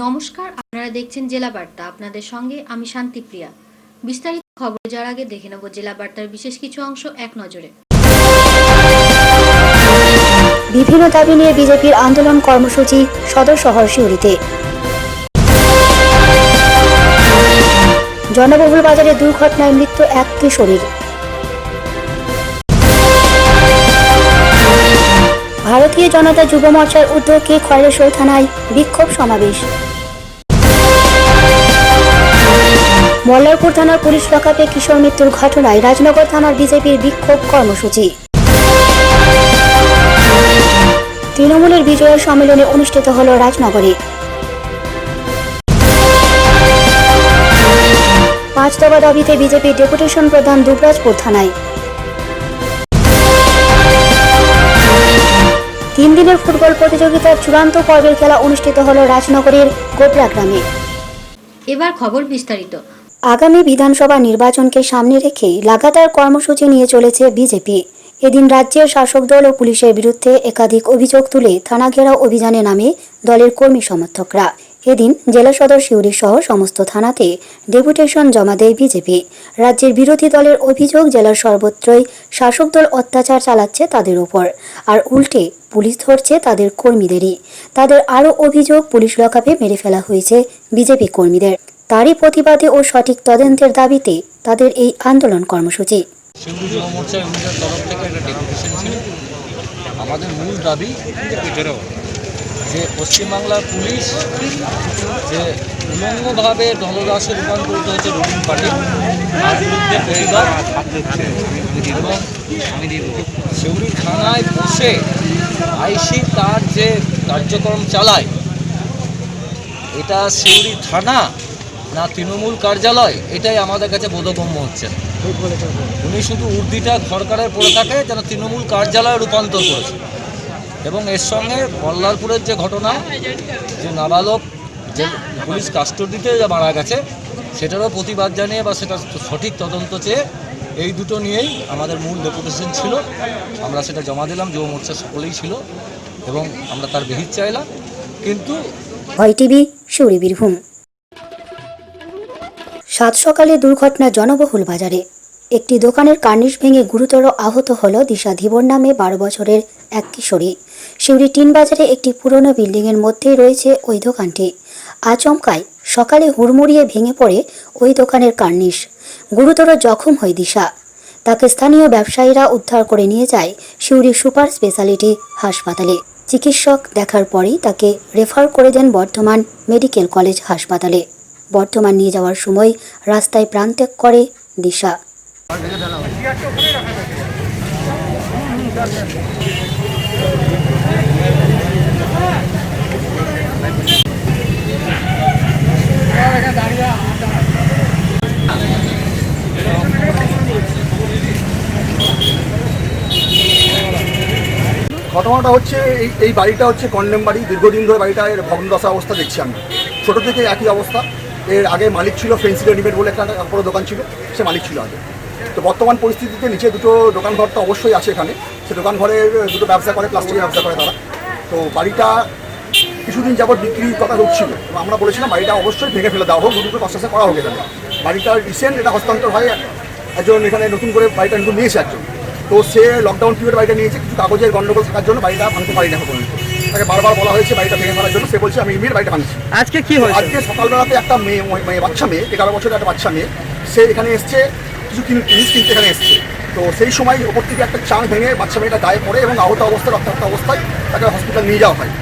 নমস্কার, আপনারা দেখছেন জেলা বার্তা। আপনাদের সঙ্গে আমি শান্তিপ্রিয়া। বিস্তারিত খবর যাওয়ার আগে দেখে নেব জেলা বার্তার বিশেষ কিছু অংশ এক নজরে। বিভিন্ন দাবি নিয়ে বিজেপির আন্দোলন কর্মসূচি সদর শহর সিউড়িতে। জনবহুল বাজারে দুর্ঘটনায় মৃত্যু এক কিশোরীর। ভারতীয় জনতা যুব মোর্চার উদ্যোগে খয়রেশ্বর থানায় বিক্ষোভ সমাবেশ। মল্লারপুর থানার পুলিশ লকআপে কিশোর মৃত্যুর ঘটনায় রাজনগর থানার বিজেপির বিক্ষোভ কর্মসূচি। তৃণমূলের বিজয় সম্মেলনে অনুষ্ঠিত হল রাজনগরে। 5 দফা দাবিতে বিজেপি ডেপুটেশন প্রধান দুবরাজপুর থানায়। 3 দিনের ফুটবল প্রতিযোগিতার চূড়ান্ত পর্বের খেলা অনুষ্ঠিত হল রাজনগরের গোবরা গ্রামে। এবার খবর বিস্তারিত। আগামী বিধানসভা নির্বাচনকে সামনে রেখে লাগাতার কর্মসূচি নিয়ে চলেছে বিজেপি। এদিন রাজ্যের শাসক দল ও পুলিশের বিরুদ্ধে একাধিক অভিযোগ তুলে থানা ঘেরাও অভিযানে নামে দলের কর্মী সমর্থকরা। এদিন জেলা সদর সিউড়ি সহ সমস্ত থানাতে ডেপুটেশন জমা দেয় বিজেপি। রাজ্যের বিরোধী দলের অভিযোগ, জেলার সর্বত্রই শাসক দল অত্যাচার চালাচ্ছে তাদের ওপর, আর উল্টে পুলিশ ধরছে তাদের কর্মীদেরই। তাদের আরও অভিযোগ, পুলিশ লকআপে মেরে ফেলা হয়েছে বিজেপি কর্মীদের। তারই প্রতিবাদে ও সঠিক তদন্তের দাবিতে তাদের এই আন্দোলন কর্মসূচি। সিউড়ি যুব মোর্চা ইউনিটের তরফ থেকে একটা ডেপুটেশন ছিল। আমাদের মূল দাবি যে পশ্চিমবাংলার পুলিশ যে উলঙ্গভাবে দলদাসে রূপান্তরিত হচ্ছে রুলিং পার্টি, তার বিরুদ্ধে প্রতিবাদ এবং সিউড়ি থানায় বসে আইসি তার যে কার্যক্রম চালায়, এটা সিউড়ি থানা না তৃণমূল কার্যালয়, এটাই আমাদের কাছে বোধগম্য হচ্ছে না। উনি শুধু উর্দিটা ঘরকারের পড়ে থাকে যেন তৃণমূল কার্যালয়ে রূপান্তর করেছে। এবং এর সঙ্গে মল্লারপুরের যে ঘটনা, যে নাবালক যে পুলিশ কাস্টডিতে যা মারা গেছে, সেটারও প্রতিবাদ জানিয়ে বা সেটা সঠিক তদন্ত চেয়ে এই দুটো নিয়েই আমাদের মূল ডেপুটেশন ছিল। আমরা সেটা জমা দিলাম, যুব মোর্চা সকলেই ছিল এবং আমরা তার বিহিত চাইলাম। কিন্তু ভয় টিভি, সিউড়ি, বীরভূম। 7 সকালে দুর্ঘটনা জনবহুল বাজারে। একটি দোকানের কার্নিশ ভেঙে গুরুতর আহত হল দিশা ধীবর নামে 12 বছরের এক কিশোরী। সিউড়ি টিন বাজারে একটি পুরনো বিল্ডিংয়ের মধ্যেই রয়েছে ওই দোকানটি। আচমকায় সকালে হুড়মুড়িয়ে ভেঙে পড়ে ওই দোকানের কার্নিশ। গুরুতর জখম হয় দিশা। তাকে স্থানীয় ব্যবসায়ীরা উদ্ধার করে নিয়ে যায় সিউড়ি সুপার স্পেশালিটি হাসপাতালে। চিকিৎসক দেখার পরেই তাকে রেফার করে দেন বর্ধমান মেডিকেল কলেজ হাসপাতালে। বর্ধমান নিয়ে যাওয়ার সময় রাস্তায় প্রাণত্যাগ করে দিশা। ঘটনাটা হচ্ছে এই বাড়িটা হচ্ছে কন্ডেম বাড়ি। দীর্ঘদিন ধরে বাড়িটা এর ভগ্নদশা অবস্থা দেখছি আমি। ছোটো থেকে একই অবস্থা। এর আগে মালিক ছিল ফেন্সি রেডিমেড বলে একটা বড় দোকান ছিল, সে মালিক ছিল আগে। তো বর্তমান পরিস্থিতিতে নিচে দুটো দোকান ঘর তো অবশ্যই আছে এখানে। সে দোকান ঘরের দুটো ব্যবসা করে, প্লাস্টিকের ব্যবসা করে তারা। তো বাড়িটা কিছুদিন যাবৎ বিক্রির কথা হচ্ছিল এবং আমরা বলেছিলাম বাড়িটা অবশ্যই ভেঙে ফেলে দেওয়া হোক, দুটো কনস্ট্রাকশন করা হোক এখানে। বাড়িটা রিসেন্ট এটা হস্তান্তর হয় একজন, এখানে নতুন করে বাড়িটা নতুন নিয়েছে একজন। তো সে লকডাউন পিরিয়ড বাড়িটা নিয়েছে, কিছু কাগজের গন্ডগোল থাকার জন্য বাড়িটা ভাঙতে পারি না পর্যন্ত। তাকে বারবার বলা হয়েছে বাড়িটা ভেঙে ফেলার জন্য, সে বলছে আমি ইমিডিয়েট বাড়িটা ভাঙছি। আজকে কি হয়েছে? আজকে সকালবেলাতে একটা বাচ্চা মেয়ে, 11 বছরের একটা বাচ্চা মেয়ে, সে এখানে এসছে কিছু জিনিস কিনতে এখানে এসছে। তো সেই সময় ওপর থেকে একটা চাং ভেঙে বাচ্চা মেয়েটা গায়ে পড়ে এবং আহত অবস্থায়, রক্তাক্ত অবস্থায় তাকে হসপিটাল নিয়ে যাওয়া হয়।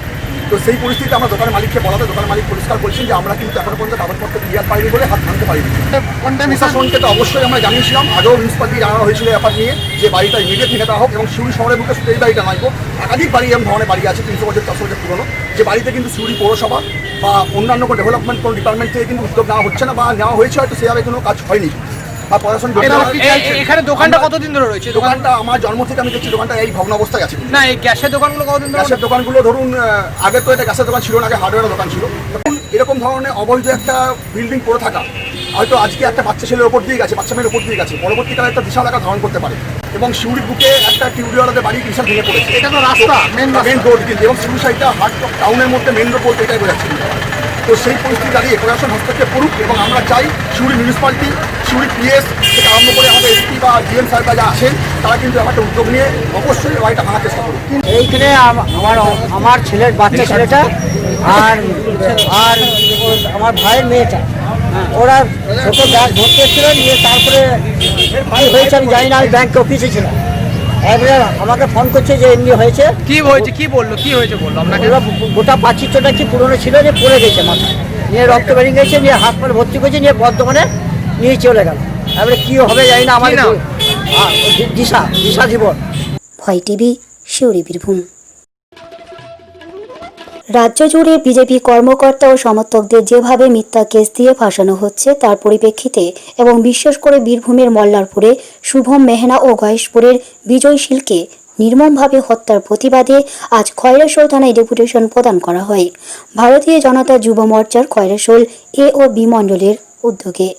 তো সেই পরিস্থিতিতে আমরা দোকানের মালিককে বলাতে দোকানের মালিক পরিষ্কার বলছেন যে আমরা কিন্তু এখনো পর্যন্ত কাগজপত্র ক্লিয়ার পাইনি বলে হাত ভাঙতে পারিনি। প্রশাসনকে তো অবশ্যই আমরা জানিয়েছিলাম, আগেও মিউনিসিপালিটি জানানো হয়েছিল ব্যাপার নিয়ে যে বাড়িটা ইমিডিয়েট ভেঙে দেওয়া হোক। এবং সিউড়ি শহরের বুকে শুধু এই বাড়িটা নয়, একাধিক বাড়ি এমন ধরনের বাড়ি আছে 300 বছর 400 বছর পুরনো, যে বাড়িতে কিন্তু সিউড়ি পৌরসভা বা অন্যান্য কোনো ডেভেলপমেন্ট কোনো ডিপার্টমেন্ট থেকে কিন্তু উদ্যোগ নেওয়া হচ্ছে না, বা নেওয়া হয়েছে হয়তো সেভাবে কোনো কাজ হয়নি। আর প্রশাসন এখানে দোকানটা কতদিন ধরে রয়েছে? দোকানটা আমার জন্ম থেকে আমি দেখছি দোকানটা এই ভগ্ন অবস্থায় আছে। না, এই গ্যাসের দোকানগুলো কতদিন ধরে? গ্যাসের দোকানগুলো ধরুন আগে তো এটা গ্যাসের দোকান ছিল না, আগে হার্ডওয়্যারের দোকান ছিল। তখন এরকম ধরনের অবৈধ একটা বিল্ডিং পড়ে থাকা, হয়তো আজকে একটা বাচ্চা ছেলের ওপর দিয়ে গেছে, বাচ্চা মেয়ের ওপর দিয়ে গেছে, পরবর্তীকালে একটা বিশাল আকার ধারণ করতে পারে। এবং সিউড়ির বুকে একটা টিউবওয়েলাদের বাড়ি বিশাল ভেঙে পড়েছে। এটা তো রাস্তা, মেন রোড, কিন্তু এবং সিউড়ি সাইডটা হার্ট টাউনের মধ্যে মেন রোড বলতে এটাই বোঝাচ্ছে। তো সেই পরিস্থিতি দাঁড়িয়ে প্রশাসন হস্তক্ষেপ করুক এবং আমরা চাই সিউড়ি মিউনিসিপ্যালিটি, সিউড়ি পিএস থেকে আরম্ভ করে আমাদের এসপি বা জিএম সাহেব যা আছেন তারা কিন্তু একটা উদ্যোগ নিয়ে অবশ্যই বাড়িটা ভাঙার চেষ্টা করুক। এইখানে আমার ছেলের বাচ্চা ছেলেটা আর আর আমার ভাইয়ের মেয়েটা ওরা ছোট ব্যাগ ধরতে এসেছিল, নিয়ে তারপরে কি হয়েছে আমি জানি না, আমি ব্যাংক অফিসে ছিলাম। একবার আমাকে ফোন করছে যে এমনি হয়েছে। কি হয়েছে, কি বললো, কি হয়েছে বললো আপনাকে? ওরা গোটা পাঁচিরটা কি পুরনো ছিল যে পড়ে গেছে মাথায়, নিয়ে রক্ত বেরিয়ে গেছে, নিয়ে হাসপাতালে ভর্তি করেছে, নিয়ে বর্ধমানে নিয়ে চলে গেল। এবারে কি হবে জানি না। আমার দিশা জীবন। ভয় টিভি, সিউড়ি, বীরভূম। রাজ্য জুড়ে বিজেপি কর্মকর্তা ও সমর্থকদের যেভাবে মিথ্যা কেস দিয়ে ফাঁসানো হচ্ছে তার পরিপ্রেক্ষিতে এবং বিশেষ করে বীরভূমের মল্লারপুরে শুভম মেহনা ও গয়েশপুরের বিজয় শীলকে নির্মমভাবে হত্যার প্রতিবাদে আজ খয়রাশোল থানায় ডেপুটেশন প্রদান করা হয় ভারতীয় জনতা যুব মোর্চার খয়রাশোল এ ও বি মণ্ডলের উদ্যোগে।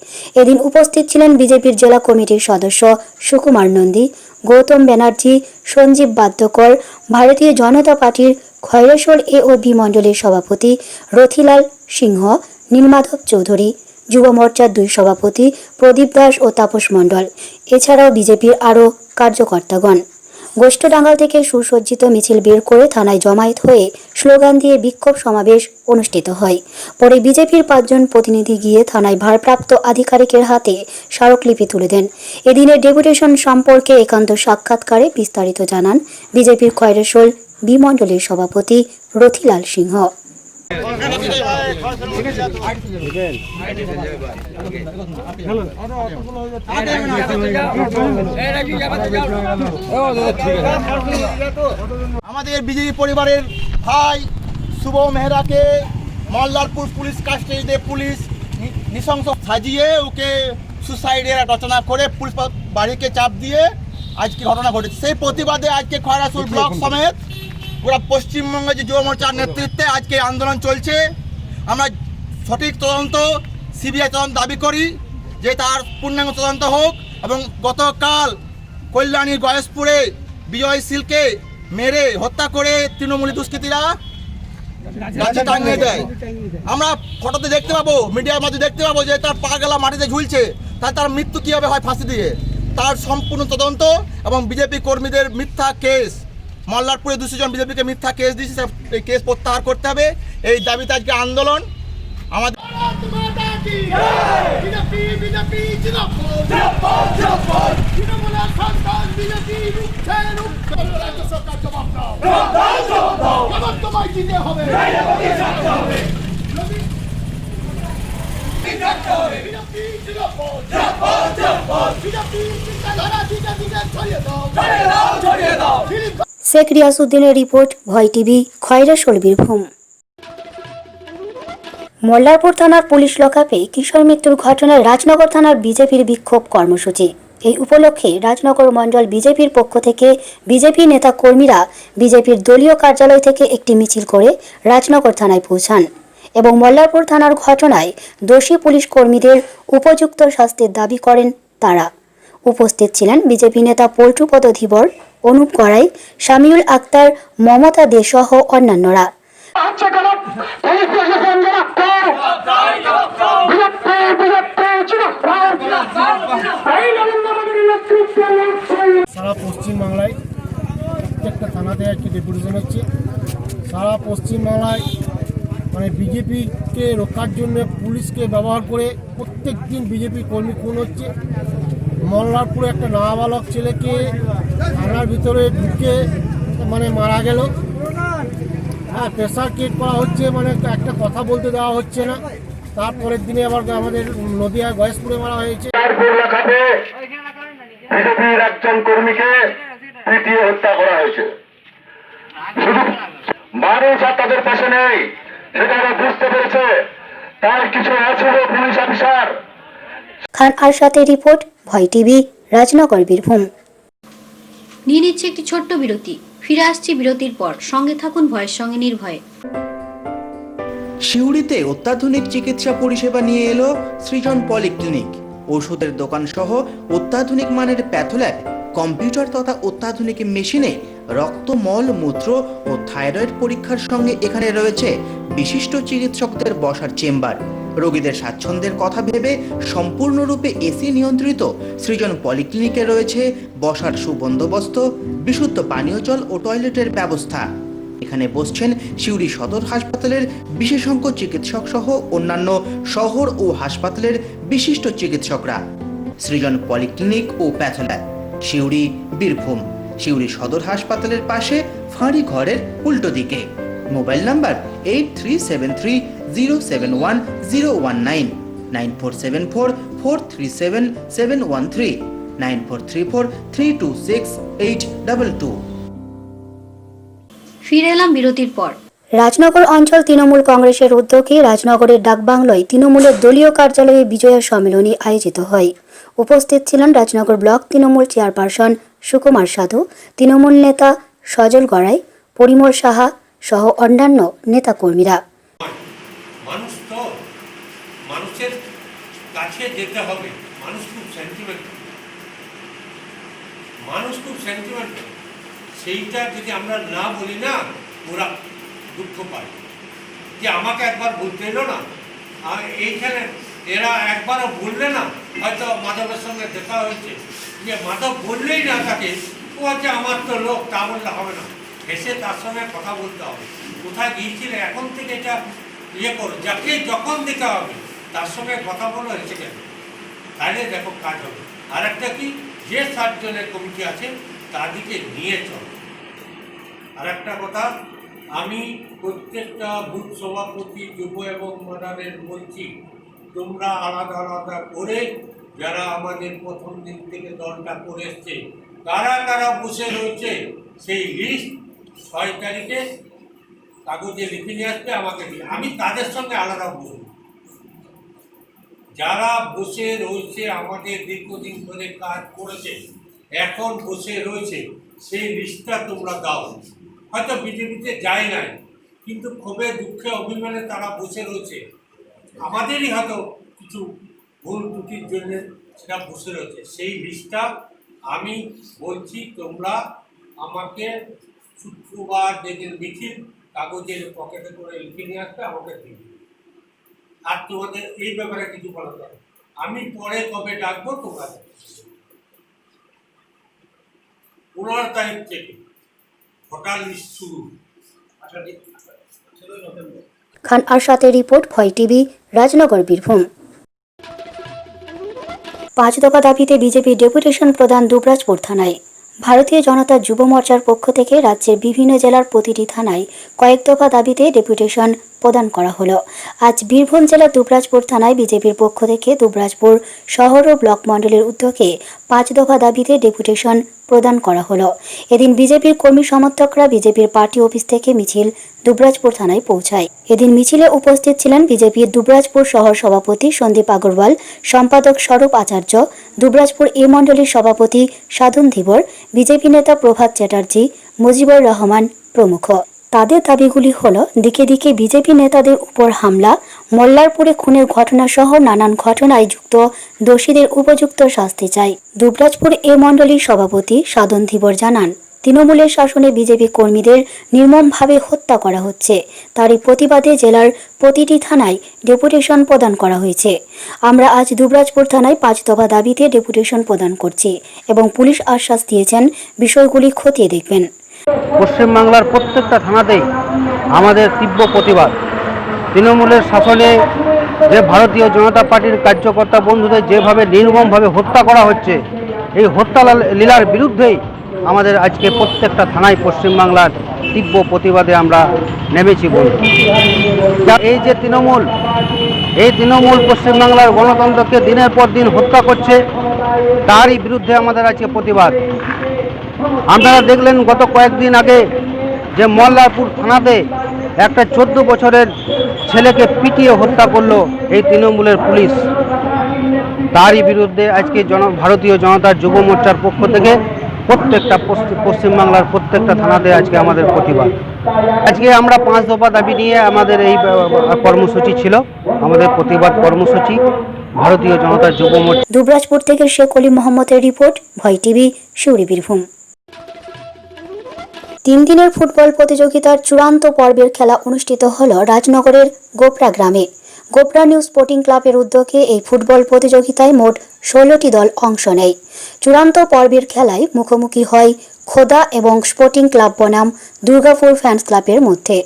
এদিন উপস্থিত ছিলেন বিজেপির জেলা কমিটির সদস্য সুকুমার নন্দী, গৌতম ব্যানার্জি, সঞ্জীব বাদ্যকর, ভারতীয় জনতা পার্টির খয়রাশোল এ ও বি মণ্ডলের সভাপতি রথিলাল সিংহ, নীলমাধব চৌধুরী, যুব মোর্চার 2 সভাপতি প্রদীপ দাস ও তাপস মণ্ডল, এছাড়াও বিজেপির আরও কার্যকর্তাগণ। গোষ্ঠডাঙ্গাল থেকে সুসজ্জিত মিছিল বের করে থানায় জমায়েত হয়ে স্লোগান দিয়ে বিক্ষোভ সমাবেশ অনুষ্ঠিত হয়। পরে বিজেপির 5 জন প্রতিনিধি গিয়ে থানায় ভারপ্রাপ্ত আধিকারিকের হাতে স্মারকলিপি তুলে দেন। এদিনের ডেপুটেশন সম্পর্কে একান্ত সাক্ষাৎকারে বিস্তারিত জানান বিজেপির খয়রাশোল বি মণ্ডলের সভাপতি রথিলাল সিংহ। আমাদের বিজেপি পরিবারের ভাই শুভ মেহরাকে মল্লারপুর পুলিশ কাস্টাডিতে পুলিশ নৃশংস সাজিয়ে ওকে সুসাইডের রচনা করে পুলিশ বাড়িকে চাপ দিয়ে আজকে ঘটনা ঘটেছে। সেই প্রতিবাদে আজকে খয়রাশোল ব্লক সমেত পুরো পশ্চিমবঙ্গের যে যুব মোর্চার নেতৃত্বে আজকে আন্দোলন চলছে। আমরা সঠিক তদন্ত, সিবিআই তদন্ত দাবি করি যে তার পূর্ণাঙ্গ তদন্ত হোক এবং গতকাল কল্যাণীর গয়েশপুরে বিজয় শীলকে মেরে হত্যা করে তৃণমূলী দুষ্কৃতীরা গাছে টাঙিয়ে দেয়। আমরা ফটোতে দেখতে পাবো, মিডিয়ার মধ্যে দেখতে পাবো যে তার পা গেলা মাটিতে ঝুলছে, তার মৃত্যু কীভাবে হয় ফাঁসি দিয়ে। তার সম্পূর্ণ তদন্ত এবং বিজেপি কর্মীদের মিথ্যা কেস, মল্লারপুরে 200 জন বিজেপিকে মিথ্যা কেস দিয়েছে, এই কেস প্রত্যাহার করতে হবে। এই দাবিতে আজকে আন্দোলন আমাদের। শেখ রিয়াসউদ্দিনের রিপোর্ট, ভয় টিভি, খয়রাশোল, বীরভূম। মল্লারপুর থানার পুলিশ লকআপে কিশোর মৃত্যুর ঘটনায় রাজনগর থানার বিজেপির বিক্ষোভ কর্মসূচি। এই উপলক্ষে রাজনগর মণ্ডল বিজেপির পক্ষ থেকে বিজেপি নেতা কর্মীরা বিজেপির দলীয় কার্যালয় থেকে একটি মিছিল করে রাজনগর থানায় পৌঁছান এবং মল্লারপুর থানার ঘটনায় দোষী পুলিশ কর্মীদের উপযুক্ত শাস্তির দাবি করেন তারা। উপস্থিত ছিলেন বিজেপি নেতা পল্টুপদ ধীবর, অনুপ গড়াই, শামিউল আক্তার, মমতা দে সহ অন্যান্যরা। সারা পশ্চিমবাংলায় প্রত্যেকটা থানাতে একটি ডেপুটেশন হচ্ছে। সারা পশ্চিমবাংলায় মানে বিজেপিকে রক্ষার জন্য পুলিশকে ব্যবহার করে প্রত্যেক দিন বিজেপি কর্মী খুন হচ্ছে। মল্লারপুরে একটা নাবালক ছেলেকে থানার ভিতরে ঢুকে মানে মারা গেল। হ্যাঁ, প্রেসার কেট করা হচ্ছে, মানে একটা কথা বলতে দেওয়া হচ্ছে না। তারপরের দিনে আবার আমাদের নদিয়া গয়েশপুরে মারা হয়েছে। বিজেপির একজন কর্মীকে পিটিয়ে হত্যা করা হয়েছে। শুধু মানুষ আর তাদের পাশে নেই, সেটা বুঝতে পেরেছে তার কিছু অশুভ পুলিশ অফিসার। খান আরশাদের রিপোর্ট, ভয় টিভি, রাজনগর, বীরভূম। নিয়ে নিচ্ছে একটি ছোট্ট বিরতি। ফিরে আসছি বিরতির পর, সঙ্গে থাকুন ভয়ের সঙ্গে নির্ভয়ে। সিউড়িতে অত্যাধুনিক চিকিৎসা পরিষেবা নিয়ে এলো সৃজন পলিক্লিনিক। ওষুধের দোকান সহ অত্যাধুনিক মানের প্যাথোল্যাব, কম্পিউটার তথা অত্যাধুনিক মেশিনে রক্ত, মল, মূত্র ও থাইরয়েড পরীক্ষার সঙ্গে এখানে রয়েছে বিশিষ্ট চিকিৎসকদের বসার চেম্বার। রোগীদের স্বাচ্ছন্দ্যের কথা ভেবে সম্পূর্ণরূপে এসি নিয়ন্ত্রিত সৃজন পলিক্লিনিকে রয়েছে বসার সুবন্দোবস্ত, বিশুদ্ধ পানীয় জল ও টয়লেটের ব্যবস্থা। এখানে বসছেন সিউড়ি সদর হাসপাতালের বিশেষজ্ঞ চিকিৎসক সহ অন্যান্য শহর ও হাসপাতালের বিশিষ্ট চিকিৎসকরা। সৃজন পলিক্লিনিক ও প্যাথোল্যাব, সিউড়ি, বীরভূম। সিউড়ি সদর হাসপাতালের পাশে ফাঁড়ি ঘরের উল্টো দিকে। Mobile number 8373071019, 9474437713, 9434326822। ফিরে এলাম বিরতির পর। রাজনগর অঞ্চল তৃণমূল কংগ্রেসের উদ্যোগে রাজনগরের ডাকবাংলোয় তৃণমূলের দলীয় কার্যালয়ে বিজয়া সম্মেলনী আয়োজিত হয়। উপস্থিত ছিলেন রাজনগর ব্লক তৃণমূল চেয়ারপারসন সুকুমার সাধু, তৃণমূল নেতা সজল গড়াই, পরিমল সাহা সহ অন্যান্য নেতাকর্মীরা। মানুষ তো মানুষের কাছে যেতে হবে। মানুষ খুব সেন্টিমেন্টাল, সেইটা যদি আমরা না বলি না, ওরা দুঃখ পায় যে আমাকে একবার বলতে এলো না। আর এইখানে এরা একবারও বললে না, হয়তো মাধবের সঙ্গে দেখা হয়েছে, যে মাধব বললেই না তাকে, ও হচ্ছে আমার তো লোক, তা বললে হবে না, এসে তার সঙ্গে কথা বলতে হবে। কোথায় গিয়েছিলে, এখন থেকে এটা করো, যাকে যখন দেখা হবে তার সঙ্গে কথা বলো, এসে গেল, তাহলে দেখো কাজ হবে। আর একটা কি, যে 7 জনের কমিটি আছে তাদেরকে নিয়ে চলো। আর একটা কথা, আমি প্রত্যেকটা বুথ সভাপতি, যুব এবং মডার্নের বলছি, তোমরা আলাদা আলাদা করে যারা আমাদের প্রথম দিন থেকে দলটা করে এসছে, কারা কারা বসে রয়েছে সেই লিস্ট 6 তারিখে কাগজে লিখে নিয়ে আসবে, আমাকে দিয়ে আমি তাদের সঙ্গে আলাদা বসব। যারা বসে রয়েছে, আমাদের দীর্ঘদিন ধরে কাজ করেছে, এখন বসে রয়েছে, সেই লিস্টটা তোমরা দাও। হয়তো বিজেপিতে যায় নাই, কিন্তু ক্ষোভে দুঃখে অভিমানে তারা বসে রয়েছে, আমাদেরই হয়তো কিছু ভুল ত্রুটির জন্য সেটা বসে রয়েছে। সেই লিস্টটা আমি বলছি, তোমরা আমাকে শুক্রবার যেদিন মিছিল কাগজের পকেটে করে লিখে নিয়ে আসবে, আমাকে দিন। আর তোমাদের এই ব্যাপারে কিছু বলা যাবে, আমি পরে কবে ডাকবো তোমরা 15 তারিখ থেকে ভোটার লিস্ট শুরু। খান আরশাদের রিপোর্ট, ভয় টিভি, রাজনগর, বীরভূম। 5 দফা দাবিতে বিজেপি ডেপুটেশন প্রদান দুবরাজপুর থানায়। ভারতীয় জনতা যুব মোর্চার পক্ষ থেকে রাজ্যের বিভিন্ন জেলার প্রতিটি থানায় কয়েক দফা দাবিতে ডেপুটেশন প্রদান করা হলো। আজ বীরভূম জেলার দুবরাজপুর থানায় বিজেপির পক্ষ থেকে দুবরাজপুর শহর ও ব্লক মণ্ডলের উদ্যোগে 5 দফা দাবিতে ডেপুটেশন প্রদান করা হলো। এদিন বিজেপির কর্মী সমর্থকরা বিজেপির পার্টি অফিস থেকে মিছিল দুবরাজপুর থানায় পৌঁছায়। এদিন মিছিলে উপস্থিত ছিলেন বিজেপির দুবরাজপুর শহর সভাপতি সন্দীপ আগরওয়াল, সম্পাদক স্বরূপ আচার্য, দুবরাজপুর এ মণ্ডলীর সভাপতি সাধন ধীবর, বিজেপি নেতা প্রভাত চ্যাটার্জি, মুজিবুর রহমান প্রমুখ। তাদের দাবিগুলি হল, দিকে দিকে বিজেপি নেতাদের উপর হামলা, মল্লারপুরে খুনের ঘটনা সহ নানান ঘটনায় যুক্ত দোষীদের উপযুক্ত শাস্তি চাই। দুবরাজপুর এ মণ্ডলীর সভাপতি সাধন ধীবর জানান, তৃণমূলের শাসনে বিজেপি কর্মীদের নির্মমভাবে হত্যা করা হচ্ছে। তারই প্রতিবাদে জেলার প্রতিটি থানায় ডেপুটেশন প্রদান করা হয়েছে। আমরা আজ দুবরাজপুর থানায় 5 দফা দাবিতে ডেপুটেশন প্রদান করছি এবং পুলিশ আশ্বাস দিয়েছেন বিষয়গুলি খতিয়ে দেখবেন। পশ্চিমবাংলার প্রত্যেকটা থানাতেই আমাদের তীব্র প্রতিবাদ। তৃণমূলের শাসনে যে ভারতীয় জনতা পার্টির কার্যকর্তা বন্ধুদের যেভাবে নির্মমভাবে হত্যা করা হচ্ছে, এই হত্যা লীলার বিরুদ্ধেই আমাদের আজকে প্রত্যেকটা থানায় পশ্চিমবাংলার তীব্র প্রতিবাদে আমরা নেমেছি বলব। এই যে তৃণমূল পশ্চিমবাংলার গণতন্ত্রকে দিনের পর দিন হত্যা করছে, তারই বিরুদ্ধে আমাদের আজকে প্রতিবাদ। আপনারা দেখলেন গত কয়েকদিন আগে যে মল্লারপুর থানাতে একটা 14 বছরের ছেলেকে পিটিয়ে হত্যা করলো এই তৃণমূলের পুলিশ। তারই বিরুদ্ধে আজকে ভারতীয় জনতার যুব মোর্চার পক্ষ থেকে প্রত্যেকটা পশ্চিমবাংলার প্রত্যেকটা থানাতে আজকে আমাদের প্রতিবাদ। আজকে আমরা 5 দফা দাবি নিয়ে আমাদের এই কর্মসূচি ছিল, আমাদের প্রতিবাদ কর্মসূচি ভারতীয় জনতার যুব মোর্চা। দুবরাজপুর থেকে শেখ অলি মোহাম্মদের রিপোর্ট, ভয় টিভি, সিউড়ি, বীরভূম। তিন দিনের ফুটবল প্রতিযোগিতার চূড়ান্ত পর্বের খেলা অনুষ্ঠিত হল রাজনগরের গোপরা গ্রামে। গোপরা নিউ স্পোর্টিং ক্লাবের উদ্যোগে এই ফুটবল প্রতিযোগিতায় মোট 16টি দল অংশ নেয়। চূড়ান্ত পর্বের খেলায় মুখোমুখি হয় খোদা এবং স্পোর্টিং ক্লাব বনাম দুর্গাপুর ফ্যান্স ক্লাবের মধ্যে।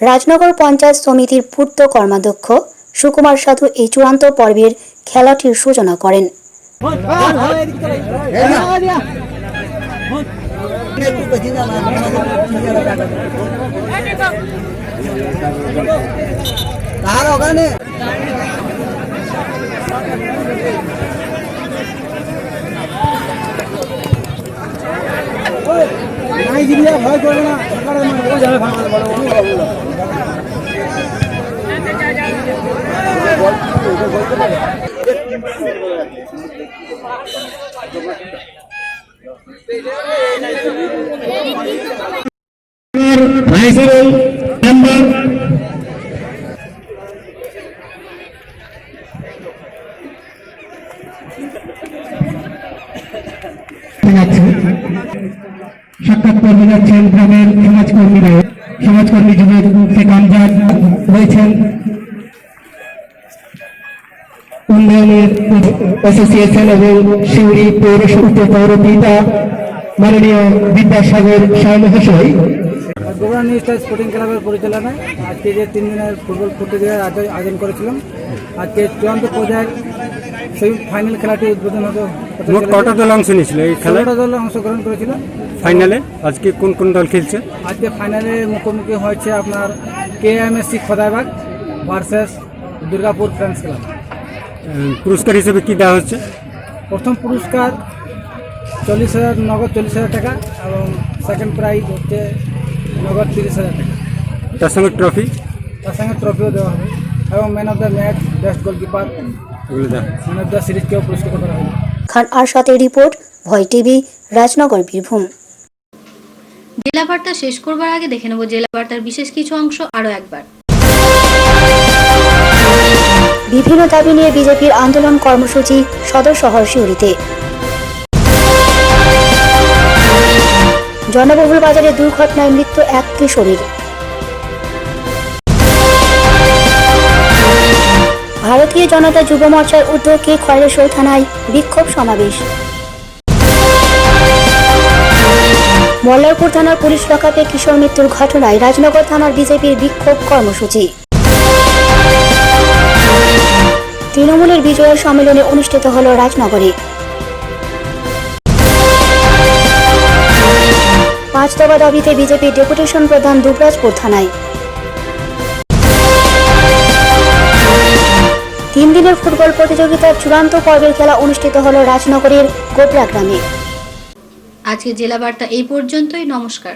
রাজনগর পঞ্চায়েত সমিতির পূর্ত কর্মাধ্যক্ষ সুকুমার সাধু এই চূড়ান্ত পর্বের খেলাটির সূচনা করেন। তার ওখানে ভয় করবে না, সাক্ষাৎ কর্মী যাচ্ছেন গ্রামের সমাজকর্মী যুবক শেখ আমজাদ রয়েছেন, উন্নয়নের অ্যাসোসিয়েশন এবং শিউরি পৌরপিতা মাননীয় বিদ্যাসাগর সায় মহাশয়। গোবরা নিউ স্পোর্টিং ক্লাবের পরিচালনায় আজকে যে 3 দিনের ফুটবল প্রতিযোগিতার আয়োজন করেছিলাম, আজকে চূড়ান্ত পর্যায়ের সেই ফাইনাল খেলাটি উদ্বোধন হতো। কটা দল অংশ নিয়েছিল এই খেলায়? 16টা দল অংশগ্রহণ করেছিল। ফাইনালে আজকে কোন কোন দল খেলছে? আজকে ফাইনালে মুখোমুখি হয়েছে আপনার KMSC Khodaibag versus Durgapur friends club. পুরস্কার হিসেবে কি দেওয়া হচ্ছে? প্রথম পুরস্কার 40,000 নগদ 40,000 টাকা এবং সেকেন্ড প্রাইজ হচ্ছে নগদ 30,000 টাকা। তার সঙ্গে ট্রফি? তার সঙ্গে ট্রফিও দেওয়া হবে এবং man of the match, best goalkeeper, man of the সিরিজকেও পুরস্কৃত করা হবে। খান আরশাদের রিপোর্ট, ভয় টিভি, রাজনগর, বীরভূম। জেলা বার্তা শেষ করবার আগে দেখে নেব জেলা বার্তার বিশেষ কিছু অংশ আরও একবার। বিভিন্ন দাবি নিয়ে বিজেপির আন্দোলন কর্মসূচি সদর শহর শিউরিতে। জনবহুল বাজারে দুর্ঘটনায় মৃত্যু এক কিশোরীর। ভারতীয় জনতা যুব মোর্চার উদ্যোগে খয়রেশ্বর থানায় বিক্ষোভ সমাবেশ। মল্লারপুর থানার পুলিশ লকআপে কিশোর মৃত্যুর ঘটনায় রাজনগর থানার বিজেপির বিক্ষোভ কর্মসূচি। তৃণমূলের বিজয় সম্মেলনে অনুষ্ঠিত হল রাজনগরে। 5 দফা দাবিতে বিজেপি ডেপুটেশন প্রধান দুবরাজপুর থানায়। 3 দিনের ফুটবল প্রতিযোগিতার চূড়ান্ত পর্বের খেলা অনুষ্ঠিত হল রাজনগরের গোবরা গ্রামে। আজকে জেলা বার্তা এই পর্যন্তই। নমস্কার।